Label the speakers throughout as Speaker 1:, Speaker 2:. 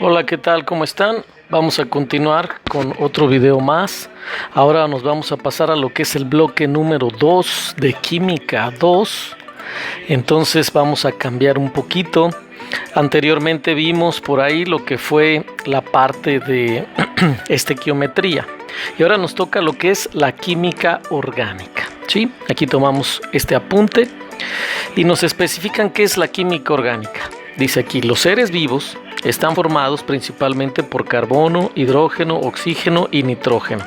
Speaker 1: Hola, ¿qué tal? ¿Cómo están? Vamos a continuar con otro video más. Ahora nos vamos a pasar a lo que es el bloque número 2 de Química 2. Entonces vamos a cambiar un poquito. Anteriormente vimos por ahí lo que fue la parte de estequiometría. Y ahora nos toca lo que es la química orgánica. ¿Sí? Aquí tomamos este apunte y nos especifican qué es la química orgánica. Dice aquí, los seres vivos están formados principalmente por carbono, hidrógeno, oxígeno y nitrógeno.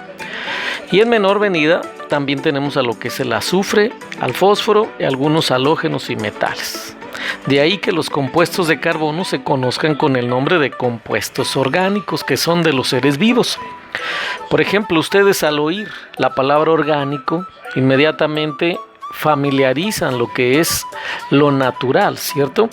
Speaker 1: Y en menor medida también tenemos a lo que es el azufre, al fósforo y algunos halógenos y metales. De ahí que los compuestos de carbono se conozcan con el nombre de compuestos orgánicos, que son de los seres vivos. Por ejemplo, ustedes al oír la palabra orgánico, inmediatamente familiarizan lo que es lo natural, ¿cierto?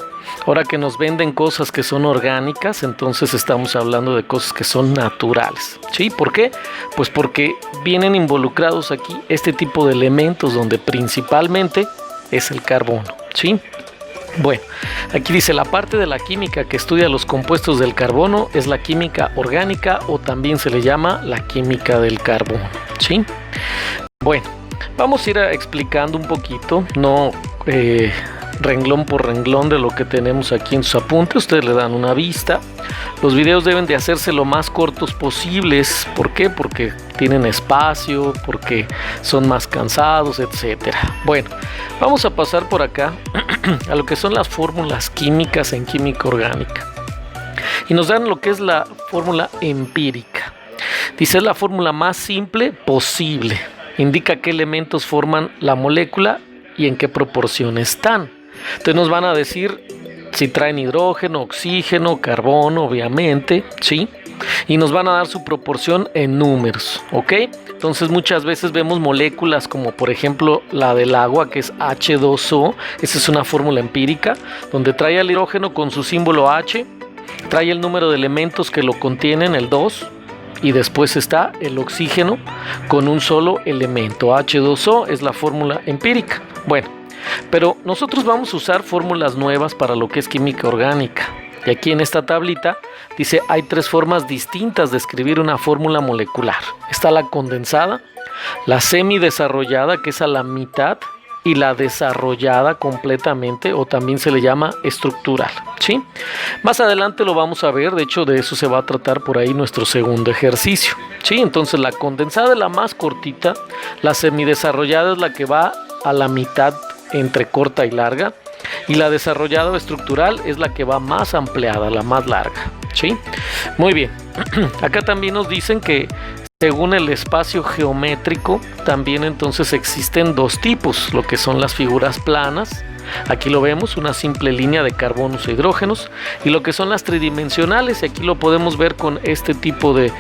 Speaker 1: Ahora que nos venden cosas que son orgánicas, entonces estamos hablando de cosas que son naturales. ¿Sí? ¿Por qué? Pues porque vienen involucrados aquí este tipo de elementos donde principalmente es el carbono. ¿Sí? Bueno, aquí dice la parte de la química que estudia los compuestos del carbono es la química orgánica o también se le llama la química del carbono. ¿Sí? Bueno, vamos a ir explicando un poquito, no renglón por renglón de lo que tenemos aquí en sus apuntes. Ustedes le dan una vista. Los videos deben de hacerse lo más cortos posibles. ¿Por qué? Porque tienen espacio, porque son más cansados, etcétera. Bueno, vamos a pasar por acá a lo que son las fórmulas químicas en química orgánica. Y nos dan lo que es la fórmula empírica. Dice, es la fórmula más simple posible. Indica qué elementos forman la molécula y en qué proporción están. Entonces nos van a decir si traen hidrógeno, oxígeno, carbono, obviamente, ¿sí? Y nos van a dar su proporción en números, ¿ok? Entonces muchas veces vemos moléculas como por ejemplo la del agua, que es H2O. Esa es una fórmula empírica donde trae el hidrógeno con su símbolo H, trae el número de elementos que lo contienen, el 2, y después está el oxígeno con un solo elemento. H2O es la fórmula empírica. Bueno, pero nosotros vamos a usar fórmulas nuevas para lo que es química orgánica. Y aquí en esta tablita dice, hay tres formas distintas de escribir una fórmula molecular. Está la condensada, la semidesarrollada, que es a la mitad, y la desarrollada completamente, o también se le llama estructural, ¿sí? Más adelante lo vamos a ver, de hecho de eso se va a tratar por ahí nuestro segundo ejercicio, ¿sí? Entonces la condensada es la más cortita, la semidesarrollada es la que va a la mitad entre corta y larga, y la desarrollada o estructural es la que va más ampliada, la más larga, ¿sí? Muy bien, acá también nos dicen que según el espacio geométrico, también entonces existen dos tipos, lo que son las figuras planas, aquí lo vemos, una simple línea de carbonos e hidrógenos, y lo que son las tridimensionales, y aquí lo podemos ver con este tipo de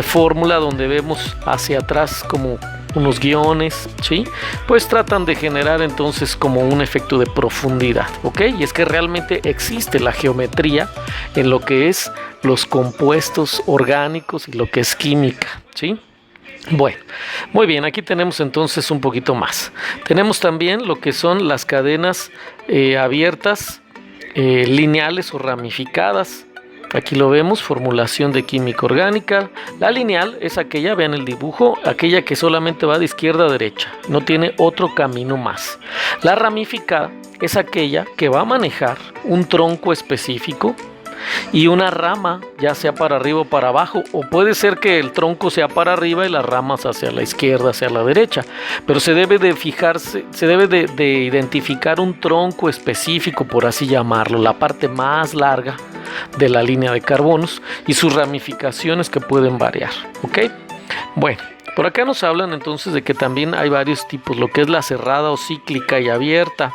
Speaker 1: fórmula donde vemos hacia atrás como unos guiones, ¿sí? Pues tratan de generar entonces como un efecto de profundidad, ¿ok? Y es que realmente existe la geometría en lo que es los compuestos orgánicos y lo que es química, ¿sí? Bueno, muy bien, aquí tenemos entonces un poquito más. Tenemos también lo que son las cadenas abiertas, lineales o ramificadas. Aquí lo vemos, formulación de química orgánica. La lineal es aquella, vean el dibujo, aquella que solamente va de izquierda a derecha, no tiene otro camino más. La ramificada es aquella que va a manejar un tronco específico y una rama, ya sea para arriba o para abajo, o puede ser que el tronco sea para arriba y las ramas hacia la izquierda, hacia la derecha, pero se debe de fijarse, se debe de identificar un tronco específico, por así llamarlo, la parte más larga de la línea de carbonos y sus ramificaciones que pueden variar, ¿ok? Bueno, por acá nos hablan entonces de que también hay varios tipos, lo que es la cerrada o cíclica y abierta.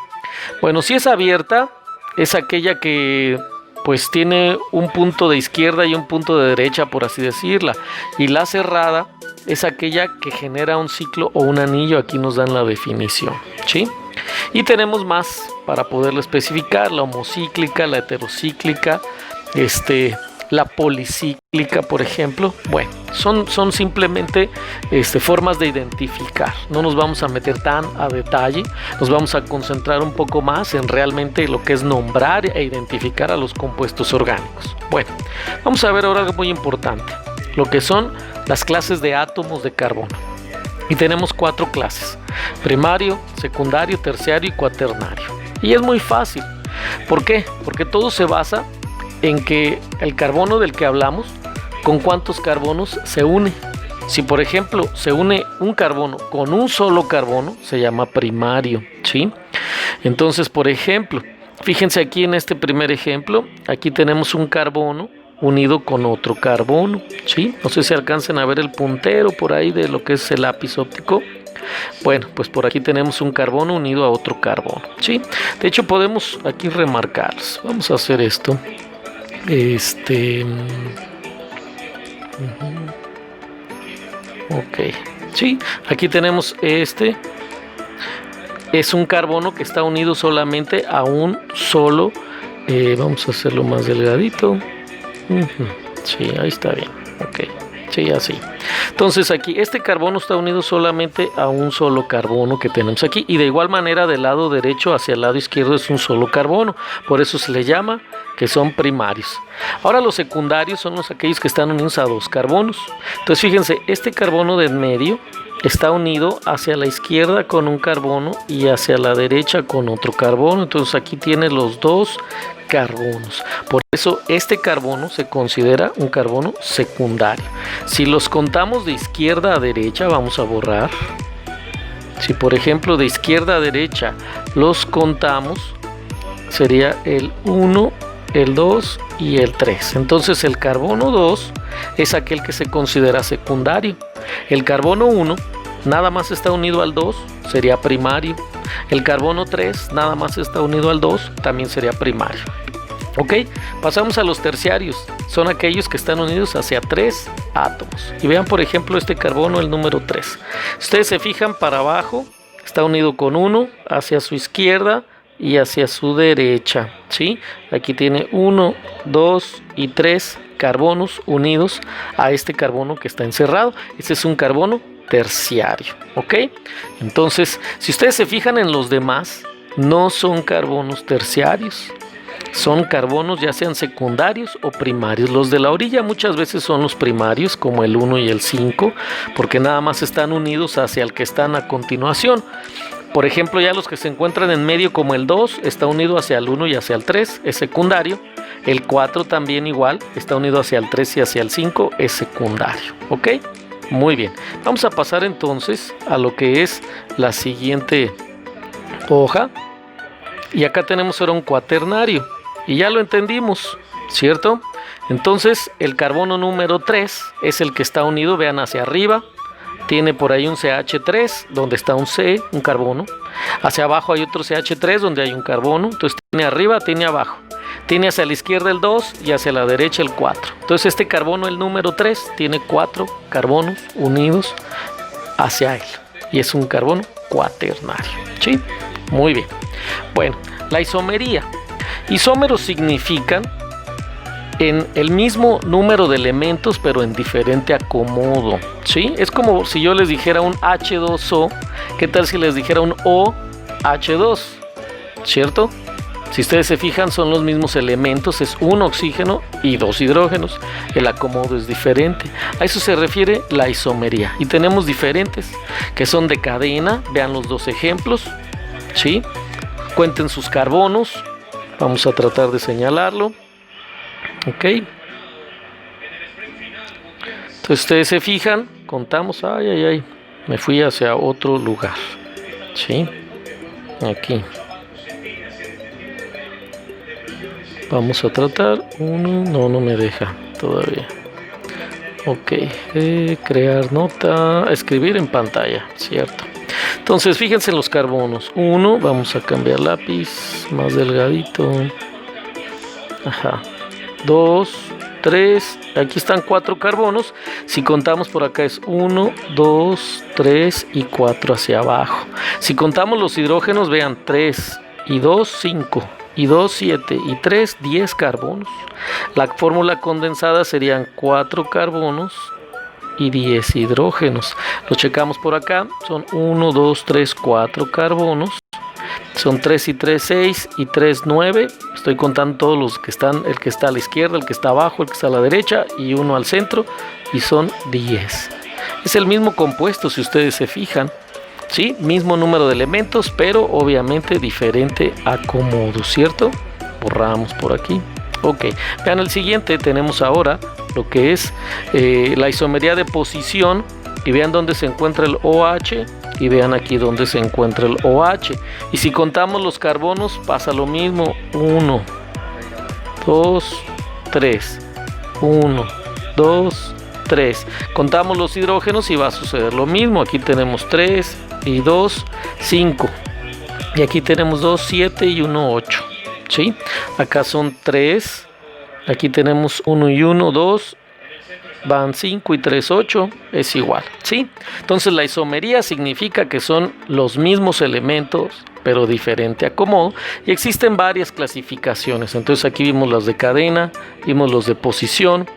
Speaker 1: Bueno, si es abierta, es aquella que pues tiene un punto de izquierda y un punto de derecha, por así decirla, y la cerrada es aquella que genera un ciclo o un anillo. Aquí nos dan la definición, ¿sí? Y tenemos más para poderlo especificar, la homocíclica, la heterocíclica, la policíclica, por ejemplo. Bueno, son simplemente formas de identificar. No nos vamos a meter tan a detalle, nos vamos a concentrar un poco más en realmente lo que es nombrar e identificar a los compuestos orgánicos. Bueno, vamos a ver ahora algo muy importante, lo que son las clases de átomos de carbono. Y tenemos 4 clases: primario, secundario, terciario y cuaternario. Y es muy fácil. ¿Por qué? Porque todo se basa en que el carbono del que hablamos, ¿con cuántos carbonos se une? Si por ejemplo se une un carbono con un solo carbono, se llama primario, ¿sí? Entonces, por ejemplo, fíjense aquí en este primer ejemplo, aquí tenemos un carbono unido con otro carbono, ¿sí? No sé si alcancen a ver el puntero por ahí de lo que es el lápiz óptico. Bueno, pues por aquí tenemos un carbono unido a otro carbono, ¿sí? De hecho podemos aquí remarcarlos. Vamos a hacer esto. Ok, sí, aquí tenemos es un carbono que está unido solamente a un solo, vamos a hacerlo más delgadito. Sí, ahí está bien, ok, sí, así. Entonces aquí este carbono está unido solamente a un solo carbono que tenemos aquí, y de igual manera del lado derecho hacia el lado izquierdo es un solo carbono, por eso se le llama que son primarios. Ahora los secundarios son aquellos que están unidos a 2 carbonos. Entonces fíjense, este carbono de en medio está unido hacia la izquierda con un carbono y hacia la derecha con otro carbono. Entonces aquí tiene los 2 carbonos. Por eso este carbono se considera un carbono secundario. Si los contamos de izquierda a derecha, vamos a borrar. Si por ejemplo de izquierda a derecha los contamos, sería el 1, el 2 y el 3. Entonces el carbono 2 es aquel que se considera secundario. El carbono 1 nada más está unido al 2, sería primario. El carbono 3 nada más está unido al 2, también sería primario. Ok, pasamos a los terciarios. Son aquellos que están unidos hacia 3 átomos. Y vean por ejemplo este carbono, el número 3. Ustedes se fijan para abajo, está unido con 1 hacia su izquierda y hacia su derecha, ¿sí? Aquí tiene 1, 2 y 3 carbonos unidos a este carbono que está encerrado. Este es un carbono terciario, ¿ok? Entonces, si ustedes se fijan en los demás, no son carbonos terciarios, son carbonos ya sean secundarios o primarios. Los de la orilla muchas veces son los primarios, como el 1 y el 5, porque nada más están unidos hacia el que están a continuación. Por ejemplo, ya los que se encuentran en medio, como el 2, está unido hacia el 1 y hacia el 3, es secundario. El 4 también igual, está unido hacia el 3 y hacia el 5, es secundario. ¿Ok? Muy bien. Vamos a pasar entonces a lo que es la siguiente hoja. Y acá tenemos ahora un cuaternario. Y ya lo entendimos, ¿cierto? Entonces, el carbono número 3 es el que está unido, vean, hacia arriba. Tiene por ahí un CH3 donde está un C, un carbono. Hacia abajo hay otro CH3 donde hay un carbono. Entonces tiene arriba, tiene abajo. Tiene hacia la izquierda el 2 y hacia la derecha el 4. Entonces este carbono, el número 3, tiene 4 carbonos unidos hacia él. Y es un carbono cuaternario. ¿Sí? Muy bien. Bueno, la isomería. Isómeros significan en el mismo número de elementos pero en diferente acomodo, ¿sí? Es como si yo les dijera un H2O, ¿qué tal si les dijera un OH2? ¿Cierto? Si ustedes se fijan, son los mismos elementos, es un oxígeno y 2 hidrógenos, el acomodo es diferente. A eso se refiere la isomería. Y tenemos diferentes, que son de cadena, vean los 2 ejemplos, ¿sí? Cuenten sus carbonos, vamos a tratar de señalarlo. Ok, entonces ustedes se fijan, contamos, me fui hacia otro lugar, ¿sí? Aquí vamos a tratar uno, no me deja todavía. Ok, crear nota, escribir en pantalla, ¿cierto? Entonces fíjense en los carbonos. 1, vamos a cambiar lápiz más delgadito. Ajá. 2, 3, aquí están 4 carbonos. Si contamos por acá es 1, 2, 3 y 4 hacia abajo. Si contamos los hidrógenos, vean, 3 y 2, 5. y 2, 7 y 3, 10 carbonos. La fórmula condensada serían 4 carbonos y 10 hidrógenos. Lo checamos por acá, son 1, 2, 3, 4 carbonos. Son 3 y 3, 6 y 3, 9. Estoy contando todos los que están, el que está a la izquierda, el que está abajo, el que está a la derecha y uno al centro, y son 10. Es el mismo compuesto si ustedes se fijan. Sí, mismo número de elementos, pero obviamente diferente acomodo, ¿cierto? Borramos por aquí. Ok, vean el siguiente, tenemos ahora lo que es la isomería de posición, y vean dónde se encuentra el OH, y vean aquí dónde se encuentra el OH. Y si contamos los carbonos pasa lo mismo, 1, 2, 3, 1, 2, 3. Contamos los hidrógenos y va a suceder lo mismo. Aquí tenemos 3 y 2, 5. Y aquí tenemos 2, 7 y 1, 8. ¿Sí? Acá son 3. Aquí tenemos 1 y 1, 2. Van 5 y 3, 8. Es igual. ¿Sí? Entonces la isomería significa que son los mismos elementos, pero diferente acomodo. Y existen varias clasificaciones. Entonces aquí vimos las de cadena, vimos los de posición.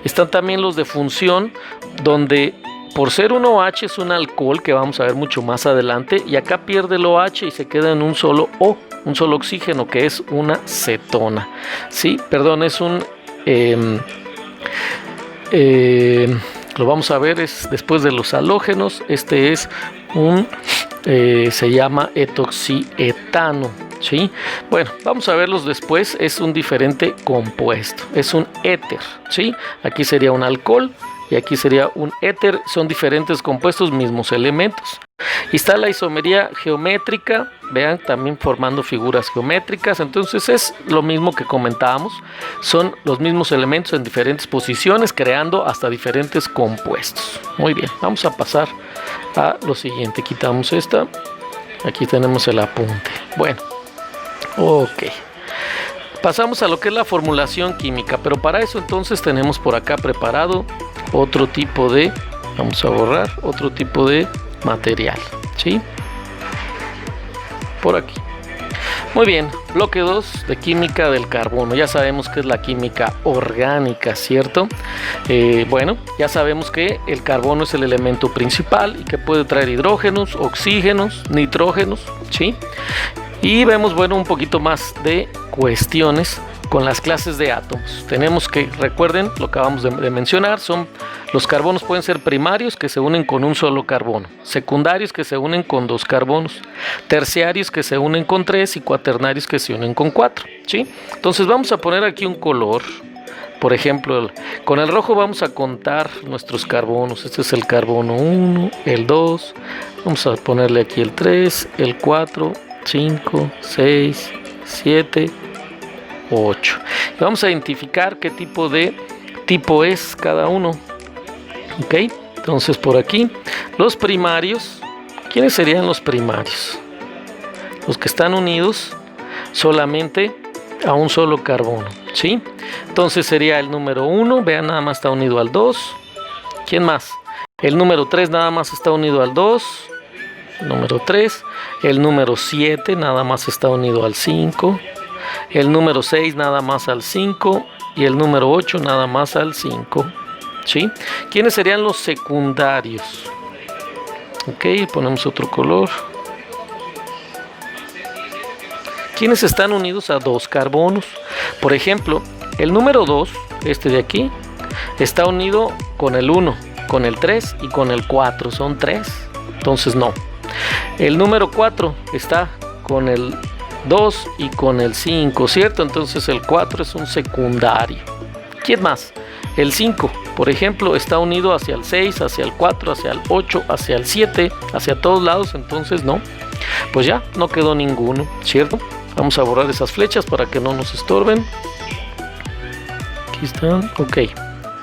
Speaker 1: Están también los de función, donde por ser un OH es un alcohol, que vamos a ver mucho más adelante, y acá pierde el OH y se queda en un solo O, un solo oxígeno, que es una cetona. Sí, perdón, es un... lo vamos a ver es después de los halógenos. Este es un... se llama etoxietano. ¿Sí? Bueno, vamos a verlos después. Es un diferente compuesto, es un éter. ¿Sí? Aquí sería un alcohol y aquí sería un éter. Son diferentes compuestos, mismos elementos. Y está la isomería geométrica, vean, también formando figuras geométricas. Entonces es lo mismo que comentábamos, son los mismos elementos en diferentes posiciones, creando hasta diferentes compuestos. Muy bien, vamos a pasar a lo siguiente. Quitamos esta, aquí tenemos el apunte. Bueno, ok, pasamos a lo que es la formulación química, pero para eso entonces tenemos por acá preparado otro tipo de, vamos a borrar, otro tipo de material, ¿sí? Por aquí. Muy bien, bloque 2 de química del carbono. Ya sabemos que es la química orgánica, ¿cierto? Bueno, ya sabemos que el carbono es el elemento principal y que puede traer hidrógenos, oxígenos, nitrógenos, ¿sí? Y vemos, bueno, un poquito más de cuestiones con las clases de átomos. Tenemos que, recuerden, lo que acabamos de mencionar, son los carbonos pueden ser primarios, que se unen con un solo carbono, secundarios, que se unen con 2 carbonos, terciarios, que se unen con 3, y cuaternarios, que se unen con 4, ¿sí? Entonces vamos a poner aquí un color. Por ejemplo, con el rojo vamos a contar nuestros carbonos. Este es el carbono 1, el 2, vamos a ponerle aquí el 3, el 4, 5, 6, 7, 8. Y vamos a identificar qué tipo es cada uno. Ok, entonces por aquí los primarios. ¿Quiénes serían los primarios? Los que están unidos solamente a un solo carbono, ¿sí? Entonces sería el número 1, vean, nada más está unido al 2. ¿Quién más? El número 3 nada más está unido al 2. Número 3. El número 7 nada más está unido al 5. El número 6 nada más al 5 y el número 8 nada más al 5. ¿Sí? ¿Quiénes serían los secundarios? Ok, ponemos otro color. ¿Quiénes están unidos a 2 carbonos? Por ejemplo, el número 2, este de aquí, está unido con el 1, con el 3 y con el 4. Son 3, entonces no. El número 4 está con el 2 y con el 5, ¿cierto? Entonces el 4 es un secundario. ¿Quién más? El 5, por ejemplo, está unido hacia el 6, hacia el 4, hacia el 8, hacia el 7, hacia todos lados, entonces no. Pues ya, no quedó ninguno, ¿cierto? Vamos a borrar esas flechas para que no nos estorben. Aquí están, ok.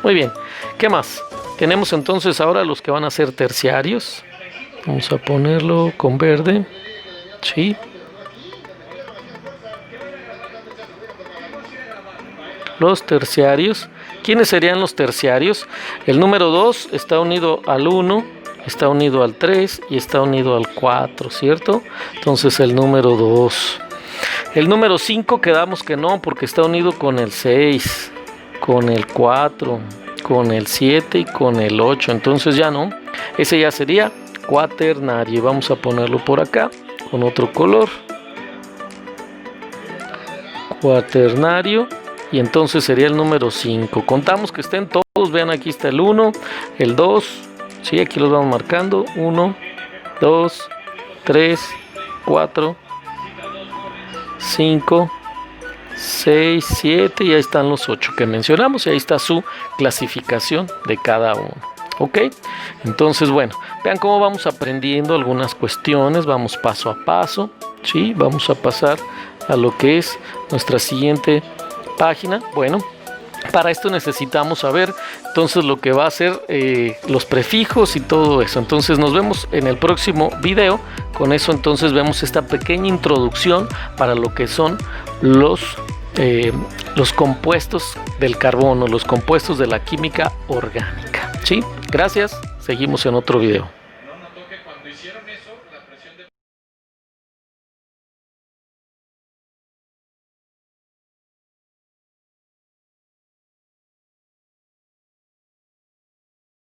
Speaker 1: Muy bien, ¿qué más? Tenemos entonces ahora los que van a ser terciarios. Vamos a ponerlo con verde, ¿sí? Los terciarios. ¿Quiénes serían los terciarios? El número 2 está unido al 1, está unido al 3 y está unido al 4, ¿cierto? Entonces el número 2. El número 5 quedamos que no, porque está unido con el 6, con el 4, con el 7 y con el 8. Entonces ya no. Ese ya sería cuaternario. Vamos a ponerlo por acá con otro color. Cuaternario. Y entonces sería el número 5. Contamos que estén todos. Vean, aquí está el 1, el 2. Sí, aquí los vamos marcando. 1, 2, 3, 4, 5, 6, 7. Y ahí están los 8 que mencionamos. Y ahí está su clasificación de cada uno. Ok, entonces bueno, vean cómo vamos aprendiendo algunas cuestiones. Vamos paso a paso. Sí, vamos a pasar a lo que es nuestra siguiente página. Bueno, para esto necesitamos saber entonces lo que va a ser los prefijos y todo eso. Entonces nos vemos en el próximo video. Con eso entonces vemos esta pequeña introducción para lo que son los compuestos del carbono, los compuestos de la química orgánica. ¿Sí? Gracias, seguimos en otro video.